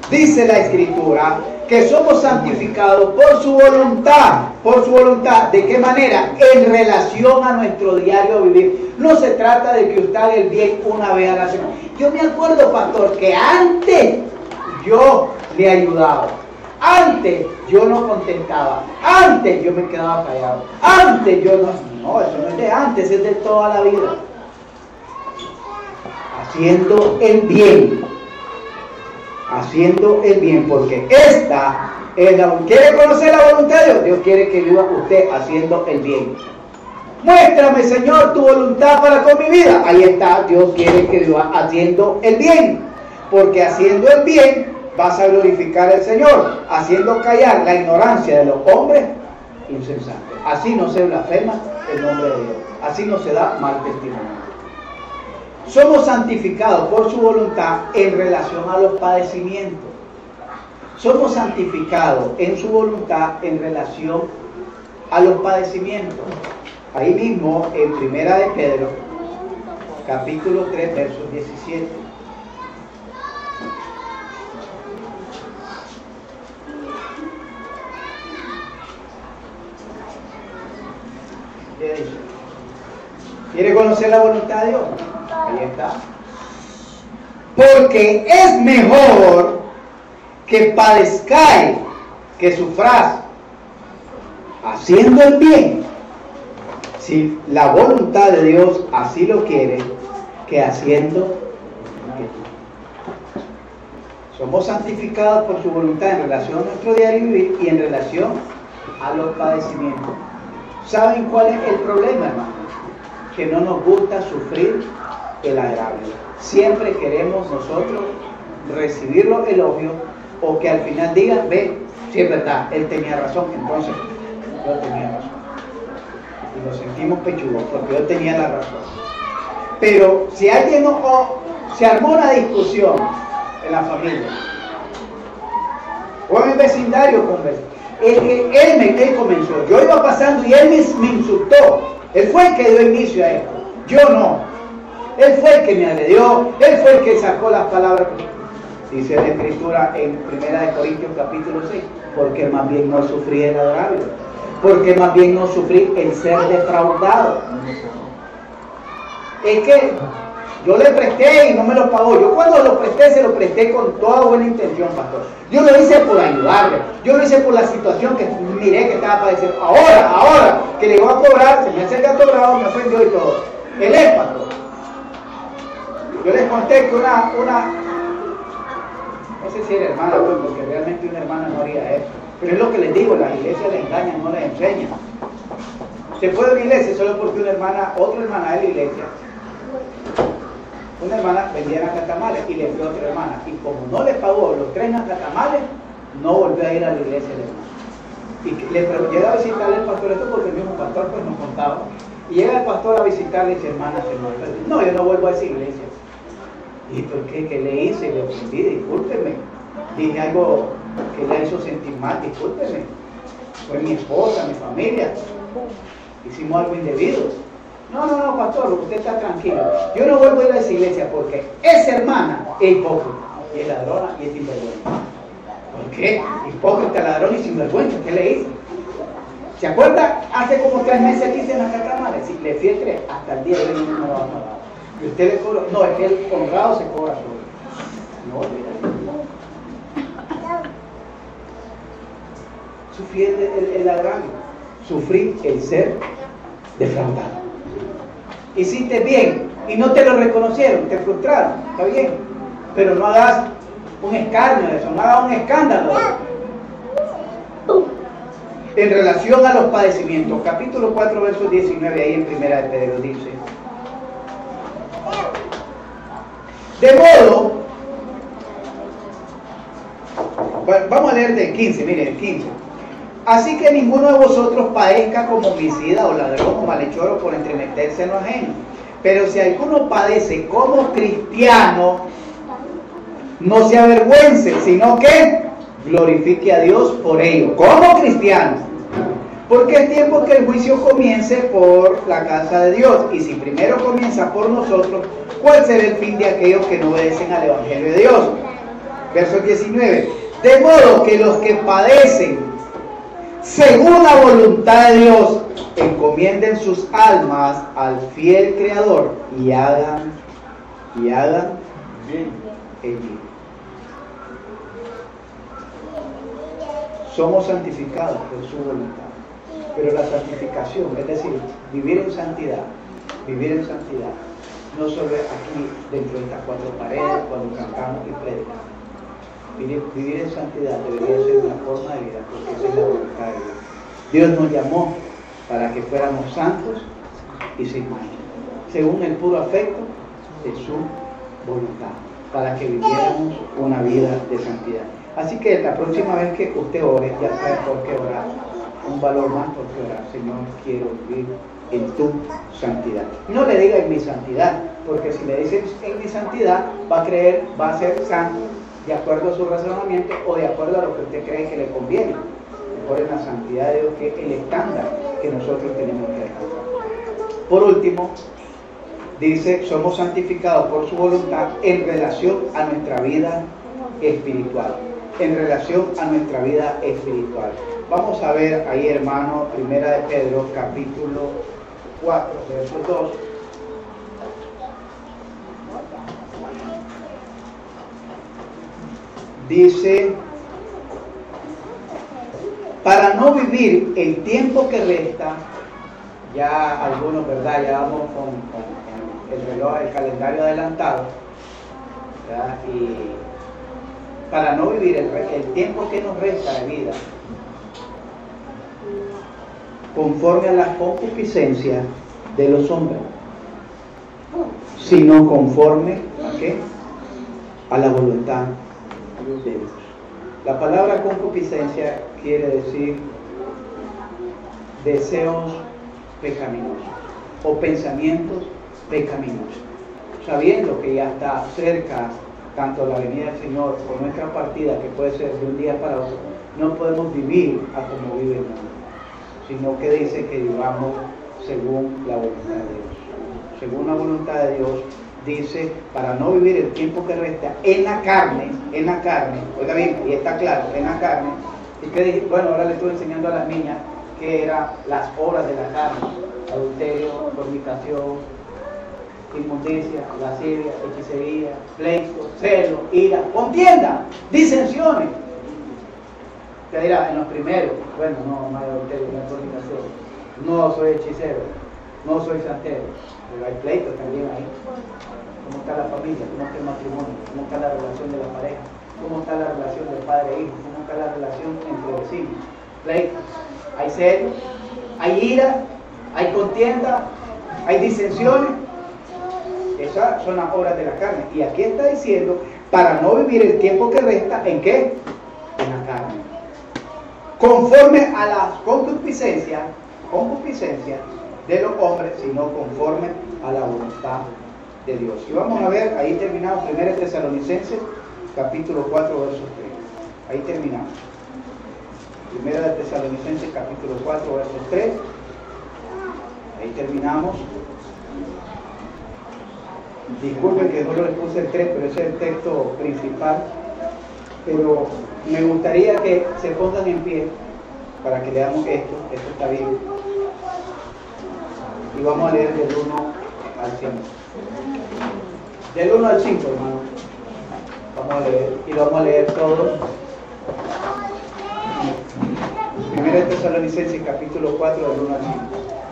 Dice la Escritura que somos santificados por su voluntad. ¿Por su voluntad? ¿De qué manera? En relación a nuestro diario vivir. No se trata de que usted haga el bien una vez a la semana. Yo me acuerdo, pastor, que antes yo le ayudaba. Antes yo no contestaba. Antes yo me quedaba callado. Antes yo no... No, eso no es de antes, es de toda la vida. Haciendo el bien. Haciendo el bien, porque esta es la... ¿Quiere conocer la voluntad de Dios? Dios quiere que viva usted haciendo el bien. Muéstrame, Señor, tu voluntad para con mi vida. Ahí está, Dios quiere que viva haciendo el bien, porque haciendo el bien vas a glorificar al Señor, haciendo callar la ignorancia de los hombres insensatos. Así no se blasfema el nombre de Dios, así no se da mal testimonio. Somos santificados por su voluntad en relación a los padecimientos. Somos santificados en su voluntad en relación a los padecimientos. Ahí mismo, en Primera de Pedro, capítulo 3, versos 17. ¿Qué dice? ¿Quiere conocer la voluntad de Dios? Ahí está. Porque es mejor que padezcáis que sufráis haciendo el bien, si la voluntad de Dios así lo quiere, que haciendo el bien. Somos santificados por su voluntad en relación a nuestro diario vivir y en relación a los padecimientos. ¿Saben cuál es el problema, hermano? Que no nos gusta sufrir el agravio. Siempre queremos nosotros recibir los elogios o que al final digan, ve, sí es verdad, él tenía razón, entonces yo tenía razón. Y nos sentimos pechudos porque yo tenía la razón. Pero si alguien se armó una discusión en la familia o en el vecindario con él comenzó, yo iba pasando y él me insultó. Él fue el que dio inicio a esto. Yo no. Él fue el que me agredió. Él fue el que sacó las palabras. Dice la Escritura en 1 Corintios capítulo 6. Porque más bien no sufrí el agravio. Porque más bien no sufrí el ser defraudado. Es que yo le presté y no me lo pagó. Yo cuando lo presté, se lo presté con toda buena intención, pastor. Yo lo hice por ayudarle. Yo lo hice por la situación que miré que estaba padeciendo. Ahora, que le iba a cobrar, se me hace el gato bravo, me ofendió y todo. Él es, pastor. Yo les conté que una no sé si era hermana, porque realmente una hermana no haría eso. Pero es lo que les digo, las iglesias les engañan, no les enseñan. Se fue de la iglesia solo porque otra hermana de la iglesia, una hermana vendía nacatamales y le dio a otra hermana. Y como no le pagó los 3 nacatamales, no volvió a ir a la iglesia de hermana. Y llega a visitarle al pastor esto porque el mismo pastor pues nos contaba. Y llega el pastor a visitarle y dice, hermana, se me olvidó. No, yo no vuelvo a esa iglesia. ¿Y por qué? ¿Qué le hice? Le ofendí, discúlpeme. Dije algo que le hizo sentir mal, discúlpeme. Fue mi esposa, mi familia. Hicimos algo indebido. No, pastor, usted está tranquilo. Yo no vuelvo a ir a esa iglesia porque esa hermana es hipócrita, y es ladrona y es sinvergüenza. ¿Por qué? Hipócrita, ladrón y sinvergüenza. ¿Qué le hice? ¿Se acuerda? Hace como 3 meses que hice en la catamales. Si le fui 3, hasta el día de hoy no me lo ha pagado. Y usted le cobra. No, es que el honrado se cobra todo. No olvide. Sufrí el agravio. Sufrí el ser defraudado. Hiciste bien y no te lo reconocieron, te frustraron, está bien, pero no hagas un escarnio de eso, no hagas un escándalo de eso. En relación a los padecimientos, capítulo 4, verso 19, ahí en 1 de Pedro dice: de modo, vamos a leer del 15, miren, el 15. Así que ninguno de vosotros padezca como homicida o ladrón o malhechor o por entremeterse en lo ajeno. Pero si alguno padece como cristiano, no se avergüence, sino que glorifique a Dios por ello, como cristiano. Porque es tiempo que el juicio comience por la casa de Dios. Y si primero comienza por nosotros, ¿cuál será el fin de aquellos que no obedecen al Evangelio de Dios? Verso 19. De modo que los que padecen según la voluntad de Dios, encomienden sus almas al fiel Creador y hagan bien el bien. Somos santificados por su voluntad, pero la santificación, es decir, vivir en santidad, no solo aquí dentro de estas 4 paredes, cuando cantamos y predicamos. Vivir en santidad debería ser una forma de vida, porque esa es la voluntad de Dios. Dios nos llamó para que fuéramos santos y sin mancha, según el puro afecto de su voluntad, para que viviéramos una vida de santidad. Así que la próxima vez que usted ore, ya sabe por qué orar. Un valor más por qué orar. Señor, quiero vivir en tu santidad. No le diga en mi santidad, porque si le dice en mi santidad, va a ser santo de acuerdo a su razonamiento o de acuerdo a lo que usted cree que le conviene. Mejor en la santidad de Dios, que es el estándar que nosotros tenemos que alcanzar. Por último, dice, somos santificados por su voluntad en relación a nuestra vida espiritual. En relación a nuestra vida espiritual. Vamos a ver ahí, hermano, 1 de Pedro, capítulo 4, verso 2. Dice, para no vivir el tiempo que resta, ya algunos, ¿verdad? Ya vamos con el reloj, el calendario adelantado, ¿verdad? Y para no vivir el tiempo que nos resta de vida conforme a las concupiscencias de los hombres, sino conforme ¿a qué? A la voluntad de Dios. La palabra concupiscencia quiere decir deseos pecaminosos o pensamientos pecaminosos, sabiendo que ya está cerca tanto la venida del Señor o nuestra partida, que puede ser de un día para otro. No podemos vivir a como vive el mundo, sino que dice que vivamos según la voluntad de Dios. Según la voluntad de Dios, dice, para no vivir el tiempo que resta en la carne, oiga bien, y está claro, en la carne. Y que dije, bueno, ahora le estoy enseñando a las niñas que eran las obras de la carne: adulterio, fornicación, inmundicia, lascivia, hechicería, pleito, celo, ira, contienda, disensiones. Te dirá, en los primeros, bueno, no hay adulterio, no hay fornicación, no soy hechicero, no soy santero, pero hay pleitos también ahí. ¿Cómo está la familia? ¿Cómo está el matrimonio? ¿Cómo está la relación de la pareja? ¿Cómo está la relación del padre e hijo? ¿Cómo está la relación entre vecinos? Pleitos. Hay celos, hay ira, hay contienda, hay disensiones. Esas son las obras de la carne. Y aquí está diciendo, para no vivir el tiempo que resta, ¿en qué? En la carne. Conforme a las concupiscencias de los hombres, sino conforme a la voluntad de Dios. Y vamos a ver, ahí terminamos, 1 Tesalonicenses, capítulo 4, verso 3. Ahí terminamos. 1 Tesalonicenses, capítulo 4, verso 3. Ahí terminamos. Disculpen que no les puse el 3, pero ese es el texto principal. Pero me gustaría que se pongan en pie para que leamos esto. Esto está bien. Y vamos a leer del 1 al 5. Del 1 al 5, hermano. Vamos a leer. Y lo vamos a leer todos. 1 Tesalonicenses, capítulo 4, del 1 al 5.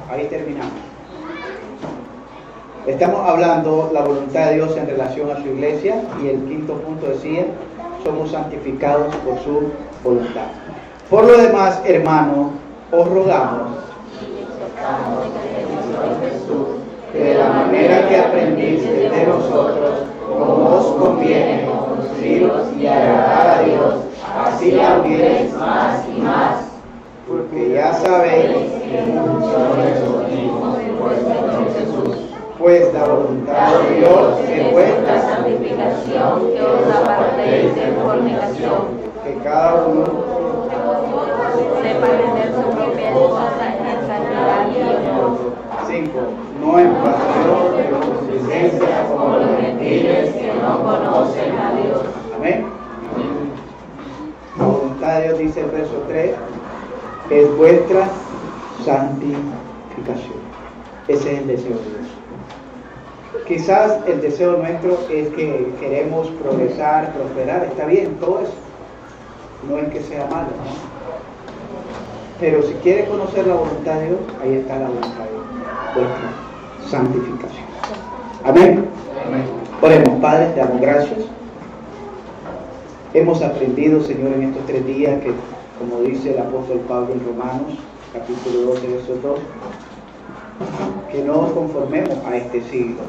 Ahí terminamos. Estamos hablando la voluntad de Dios en relación a su iglesia. Y el quinto punto decía, somos santificados por su voluntad. Por lo demás, hermanos, os rogamos que de la manera que aprendiste de nosotros, como os conviene conduciros y agradar a Dios, así la vivierais más y más, porque ya sabéis que pues la voluntad de Dios es vuestra santificación, que os apartéis de fornicación, que cada uno sepa tener su propia esposa en santidad y honor. 5. No en pasión de concupiscencia como los gentiles que no conocen a Dios. Amén. La voluntad de Dios, dice el verso 3, es vuestra santificación. Ese es el deseo de Dios. Quizás el deseo nuestro es que queremos progresar, prosperar, está bien, todo eso. No es que sea malo, ¿no? Pero si quiere conocer la voluntad de Dios, ahí está la voluntad de Dios, vuestra santificación. Amén. Amén. Oremos. Padre, te damos gracias. Hemos aprendido, Señor, en estos 3 días que, como dice el apóstol Pablo en Romanos, capítulo 12, verso 2, que no nos conformemos a este siglo,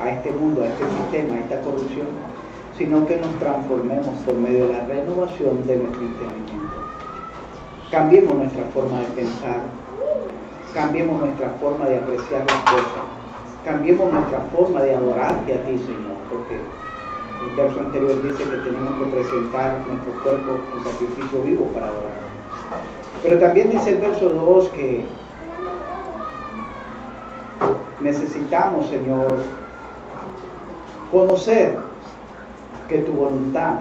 a este mundo, a este sistema, a esta corrupción, sino que nos transformemos por medio de la renovación de nuestro entendimiento. Cambiemos nuestra forma de pensar, cambiemos nuestra forma de apreciar las cosas, cambiemos nuestra forma de adorarte a ti, Señor, porque el verso anterior dice que tenemos que presentar nuestro cuerpo en sacrificio vivo para adorar. Pero también dice el verso 2 que necesitamos, Señor, conocer que tu voluntad,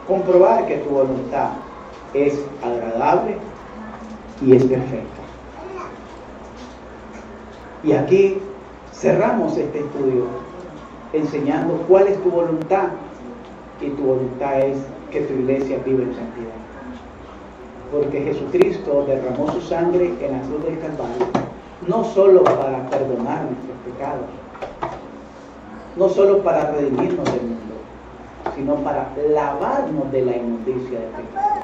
comprobar que tu voluntad es agradable y es perfecta. Y aquí cerramos este estudio enseñando cuál es tu voluntad, y tu voluntad es que tu iglesia viva en santidad. Porque Jesucristo derramó su sangre en la cruz del Calvario, no solo para perdonar nuestros pecados, no solo para redimirnos del mundo, sino para lavarnos de la inmundicia del pecado,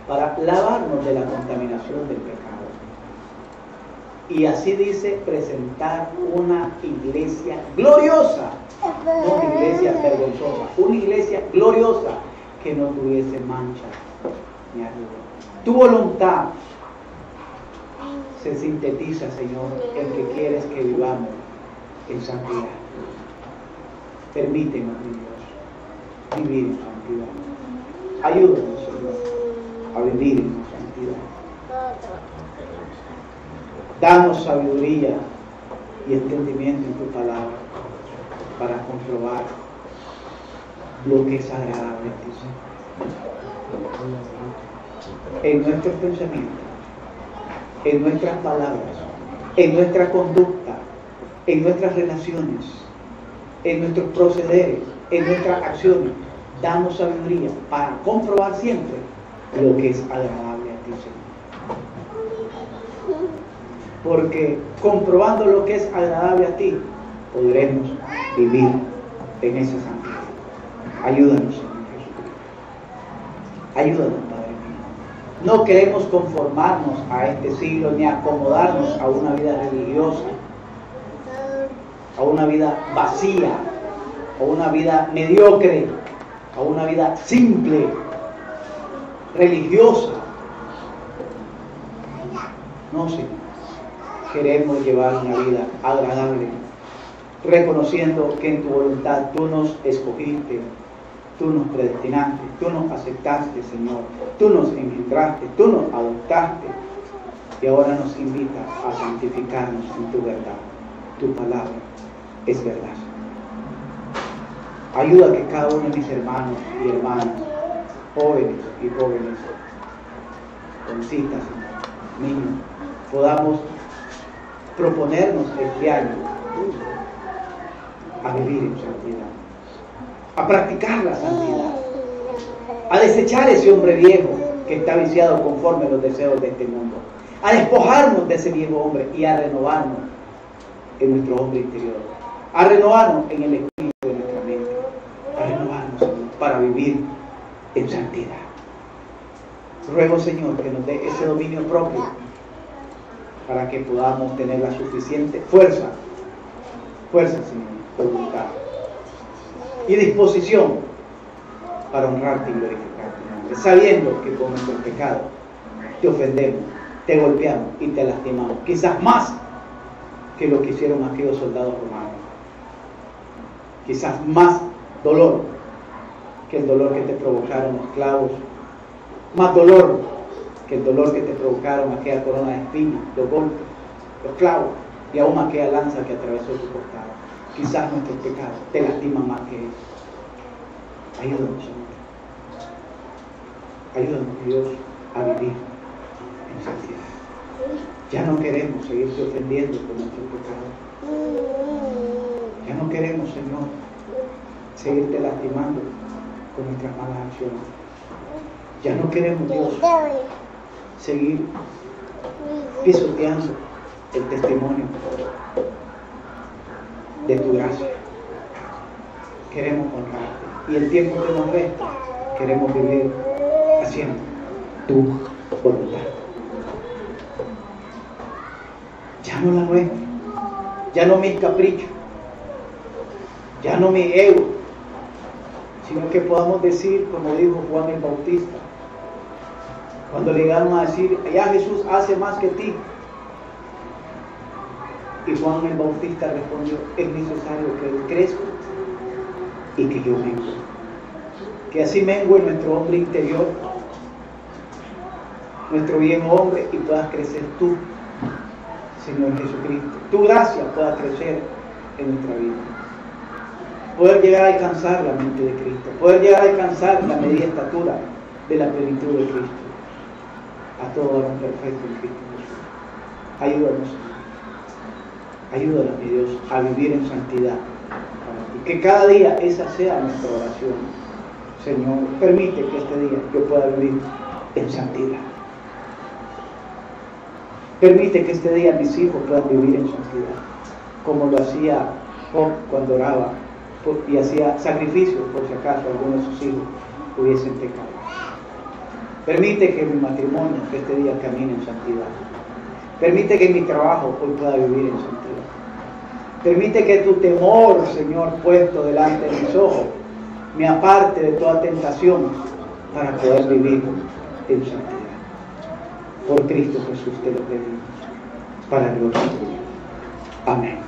para lavarnos de la contaminación del pecado. Y así dice, presentar una iglesia gloriosa, no una iglesia vergonzosa, una iglesia gloriosa que no tuviese mancha ni arruga. Tu voluntad se sintetiza, Señor, en que quieres que vivamos en santidad. Permítenos, mi Dios, vivir en santidad. Ayúdanos, Señor, a vivir en santidad. Danos sabiduría y entendimiento en tu palabra para comprobar lo que es agradable a ti, Señor. En nuestros pensamientos, en nuestras palabras, en nuestra conducta, en nuestras relaciones, en nuestros procederes, en nuestras acciones, danos sabiduría para comprobar siempre lo que es agradable a ti, Señor. Porque comprobando lo que es agradable a ti, podremos vivir en esa santidad. Ayúdanos, Señor Jesucristo. Ayúdanos, Padre mío. No queremos conformarnos a este siglo ni acomodarnos a una vida religiosa, a una vida vacía, a una vida mediocre, a una vida simple, religiosa. No, Señor. Queremos llevar una vida agradable, reconociendo que en tu voluntad tú nos escogiste, tú nos predestinaste, tú nos aceptaste, Señor, tú nos engendraste, tú nos adoptaste y ahora nos invitas a santificarnos en tu verdad. Tu palabra es verdad. Ayuda a que cada uno de mis hermanos y hermanas, jóvenes y jóvenes, jovencitas, niños, podamos proponernos este año a vivir en santidad, a practicar la santidad, a desechar ese hombre viejo que está viciado conforme a los deseos de este mundo, a despojarnos de ese viejo hombre y a renovarnos en nuestro hombre interior, a renovarnos en el espíritu de nuestra mente, a renovarnos, Señor, para vivir en santidad. Ruego, Señor, que nos dé ese dominio propio para que podamos tener la suficiente fuerza, Señor, voluntad y disposición para honrarte y glorificar tu nombre, sabiendo que con nuestro pecado te ofendemos, te golpeamos y te lastimamos, quizás más que lo que hicieron aquellos soldados romanos, quizás más dolor que el dolor que te provocaron los clavos, más dolor que el dolor que te provocaron aquella corona de espinas, los golpes, los clavos y aún aquella lanza que atravesó tu costado. Quizás nuestros pecados te lastiman más que eso. Ayúdanos, Señor. Ayúdanos, Dios, a vivir en santidad. Ya no queremos seguirte ofendiendo con nuestros pecados. Ya no queremos, Señor, seguirte lastimando con nuestras malas acciones. Ya no queremos, Dios, seguir pisoteando el testimonio de tu gracia. Queremos honrarte y el tiempo que nos resta queremos vivir haciendo tu voluntad. Ya no la nuestra, ya no mis caprichos, ya no mi ego, sino que podamos decir, como dijo Juan el Bautista, cuando le llegaron a decir, ya Jesús hace más que ti. Y Juan el Bautista respondió, es necesario que Él crezca y que yo mengue. Que así mengue nuestro hombre interior, nuestro viejo hombre, y puedas crecer tú, Señor Jesucristo. Tu gracia pueda crecer en nuestra vida. Poder llegar a alcanzar la mente de Cristo, poder llegar a alcanzar la medida estatura de la plenitud de Cristo. A todo varón perfecto en Cristo Jesús. Ayúdanos, Señor. Ayúdanos, mi Dios, a vivir en santidad para ti. Que cada día esa sea nuestra oración. Señor, permite que este día yo pueda vivir en santidad. Permite que este día mis hijos puedan vivir en santidad, como lo hacía Job cuando oraba y hacía sacrificios por si acaso algunos de sus hijos hubiesen pecado. Permite que mi matrimonio este día camine en santidad. Permite que mi trabajo hoy pueda vivir en santidad. Permite que tu temor, Señor, puesto delante de mis ojos, me aparte de toda tentación para poder vivir en santidad. Por Cristo Jesús te lo pedimos, para gloria tuya. Amén.